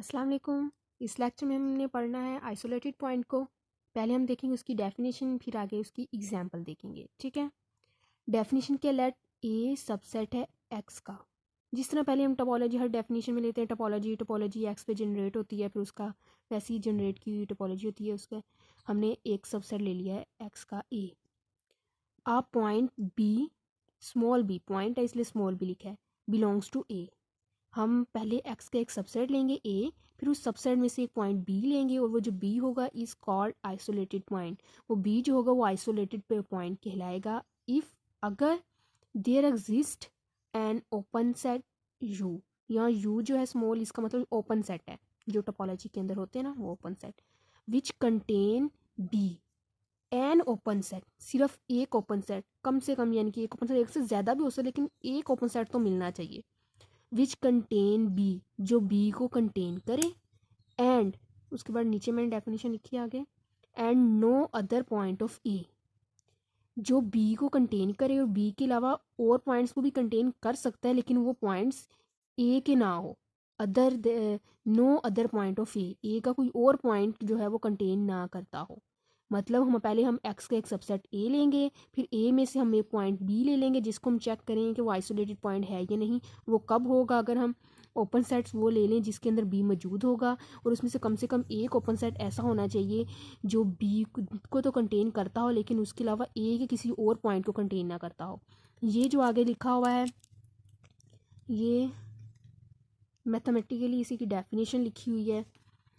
अस्सलाम वालेकुम। इस लेक्चर में हमने पढ़ना है आइसोलेटेड पॉइंट को। पहले हम देखेंगे उसकी डेफिनेशन, फिर आगे उसकी एग्जांपल देखेंगे। ठीक है। डेफिनेशन क्या, लेट ए सबसेट है एक्स का। जिस तरह पहले हम टोपोलॉजी हर डेफिनेशन में लेते हैं, टोपोलॉजी एक्स पे जनरेट होती है, फिर उसका वैसे ही जनरेट की हुई टोपोलॉजी होती है। उसका हमने एक सबसेट ले लिया है एक्स का ए। आप point b, small b point है इसलिए स्मॉल बी लिखा है, बिलोंग्स टू ए। हम पहले एक्स का एक सबसेट लेंगे ए, फिर उस सबसेट में से एक पॉइंट बी लेंगे, और वो जो बी होगा इज कॉल्ड आइसोलेटेड पॉइंट। वो बी जो होगा वो आइसोलेटेड पॉइंट कहलाएगा इफ़, अगर there exist an open set U. यहाँ यू जो है स्मॉल, इसका मतलब ओपन सेट है, जो टोपोलॉजी के अंदर होते हैं ना वो open set, which contain b. An open set, सिर्फ एक ओपन सेट, कम से कम, यानी कि एक ओपन सेट, एक से ज़्यादा भी हो सकता है लेकिन एक ओपन सेट तो मिलना चाहिए। विच कंटेन बी, जो बी को कंटेन करे, एंड उसके बाद नीचे मैंने डेफिनेशन लिखी है आगे, and no other point of A, जो बी को कंटेन करे और बी के अलावा और पॉइंट्स को भी कंटेन कर सकता है लेकिन वो पॉइंट्स ए के ना हो। Other, no other point of A का कोई और पॉइंट जो है वो कंटेन ना करता हो। मतलब हम एक्स का एक सबसेट ए लेंगे, फिर ए में से हम एक पॉइंट बी ले लेंगे जिसको हम चेक करेंगे कि वो आइसोलेटेड पॉइंट है या नहीं। वो कब होगा, अगर हम ओपन सेट्स वो ले लें जिसके अंदर बी मौजूद होगा, और उसमें से कम एक ओपन सेट ऐसा होना चाहिए जो बी को तो कंटेन करता हो लेकिन उसके अलावा ए के किसी और पॉइंट को कंटेन ना करता हो। ये जो आगे लिखा हुआ है ये मैथमेटिकली इसी की डेफिनेशन लिखी हुई है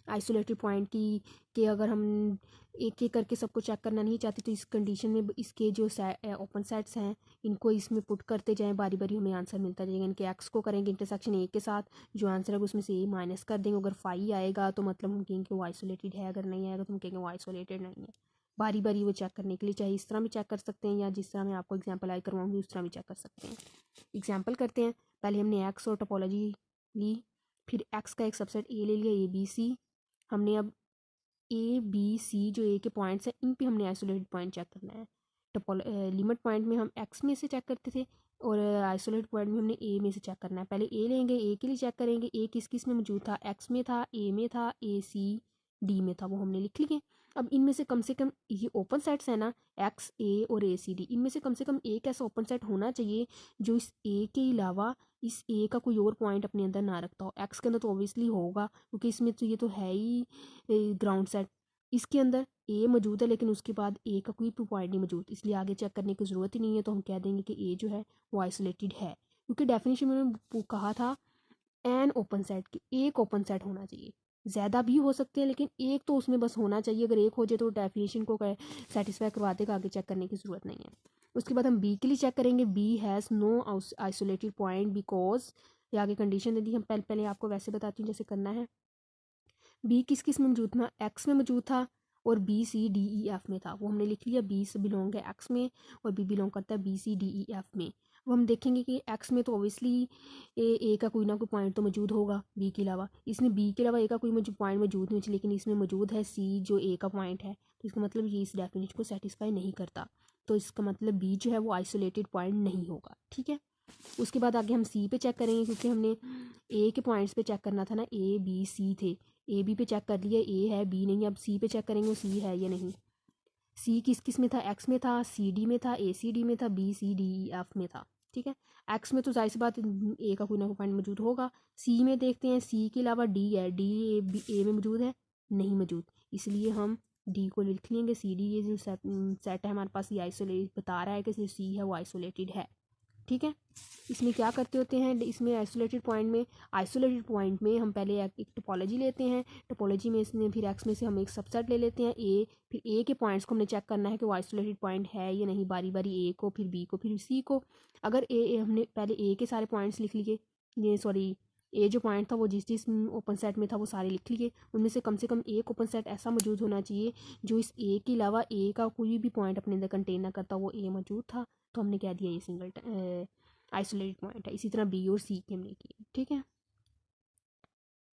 आइसोलेटेड पॉइंट की, कि अगर हम एक एक करके सबको चेक करना नहीं चाहते तो इस कंडीशन में इसके जो ओपन सेट्स हैं इनको इसमें पुट करते जाएं, बारी बारी हमें आंसर मिलता जाएगा। इनके एक्स को करेंगे इंटरसेक्शन ए के साथ, जो आंसर है उसमें से ए माइनस कर देंगे। अगर फाई आएगा तो मतलब हम कहेंगे वो आइसोलेटेड है, अगर नहीं आएगा तो हम कहेंगे वो आइसोलेटेड नहीं है। बारी बारी वो चेक करने के लिए, चाहे इस तरह भी चेक कर सकते हैं या जिस तरह मैं आपको एग्जाम्पल आई करवाऊंगी उस तरह भी चेक कर सकते हैं। एग्जाम्पल करते हैं। पहले हमने एक्स और टोपोलॉजी ली, फिर एक्स का एक सबसेट ए ले लिया, ए बी सी। हमने अब ए बी सी जो ए के पॉइंट्स हैं इन पे हमने आइसोलेटेड पॉइंट चेक करना है। लिमिट पॉइंट में हम एक्स में से चेक करते थे, और आइसोलेटेड पॉइंट में हमने ए में से चेक करना है। पहले ए लेंगे, ए के लिए चेक करेंगे ए किस किस में मौजूद था, एक्स में था, ए में था, ए सी डी में था, वो हमने लिख लिए। अब इनमें से कम ये ओपन सेट्स है ना, एक्स ए और ए सी डी, इनमें से कम एक ऐसा ओपन सेट होना चाहिए जो इस ए के अलावा इस ए का कोई और पॉइंट अपने अंदर ना रखता हो। एक्स के अंदर तो ऑब्वियसली होगा क्योंकि इसमें तो ये तो है ही ग्राउंड सेट। इसके अंदर ए मौजूद है लेकिन उसके बाद ए का कोई पॉइंट नहीं मौजूद, इसलिए आगे चेक करने की ज़रूरत ही नहीं है, तो हम कह देंगे कि ए जो है वो आइसोलेटेड है। क्योंकि डेफिनेशन में उन्होंने कहा था एन ओपन सेट की, एक ओपन सेट होना चाहिए, ज़्यादा भी हो सकते हैं लेकिन एक तो उसमें बस होना चाहिए। अगर एक हो जाए तो डेफिनेशन को सेटिस्फाई करवा देगा, आगे चेक करने की ज़रूरत नहीं है। उसके बाद हम बी के लिए चेक करेंगे, b has no isolated point because, ये आगे कंडीशन दे दी। हम पहले आपको वैसे बताती हूँ जैसे करना है। बी किस किस में मौजूद था, एक्स में मौजूद था, और b c d e f में था, वो हमने लिख लिया। बी से बिलोंग है एक्स में और बी बिलोंग करता है b c d e f में। वो हम देखेंगे कि एक्स में तो ओबियसली ए का कोई ना कोई पॉइंट तो मौजूद होगा बी के अलावा। इसमें बी के अलावा ए का कोई पॉइंट मौजूद नहीं चाहिए, लेकिन इसमें मौजूद है सी जो ए का पॉइंट है, तो इसका मतलब ये इस डेफिनेशन को सेटिस्फाई नहीं करता, तो इसका मतलब बी जो है वो आइसोलेटेड पॉइंट नहीं होगा। ठीक है। उसके बाद आगे हम सी पे चेक करेंगे, क्योंकि हमने ए के पॉइंट्स पे चेक करना था ना, ए बी सी थे, ए बी पे चेक कर लिया, ए है बी नहीं। अब सी पे चेक करेंगे वो सी है या नहीं। सी किस किस में था, एक्स में था, सी डी में था, ए सी डी में था, b c d e f में था। ठीक है। एक्स में तो जाहिर सी बात ए का कोई ना कोई पॉइंट मौजूद होगा। सी में देखते हैं, सी के अलावा डी है, डी ए में मौजूद है नहीं मौजूद, इसलिए हम डी को लिख लेंगे। सी डी ये जो सेट है हमारे पास, ये आइसोलेट बता रहा है कि सी है वो आइसोलेटेड है। ठीक है। इसमें क्या करते होते हैं, इसमें आइसोलेटेड पॉइंट में हम पहले एक टोपोलॉजी लेते हैं। टोपोलॉजी में इसमें फिर एक्स में से हम एक सबसेट ले लेते हैं ए, फिर ए के पॉइंट्स को हमने चेक करना है कि वो आइसोलेटेड पॉइंट है या नहीं, बारी बारी ए को, फिर बी को, फिर सी को। अगर हमने पहले ए के सारे पॉइंट्स लिख लिए, ये सॉरी ए जो पॉइंट था वो जिस जिस ओपन सेट में था वो सारे लिख लिए, उनमें से कम एक ओपन सेट ऐसा मौजूद होना चाहिए जो इस ए के अलावा ए का कोई भी पॉइंट अपने अंदर कंटेन ना करता, वो ए मौजूद था, तो हमने कह दिया ये सिंगल आइसोलेटेड पॉइंट है। इसी तरह बी और सी के हमने किए। ठीक है।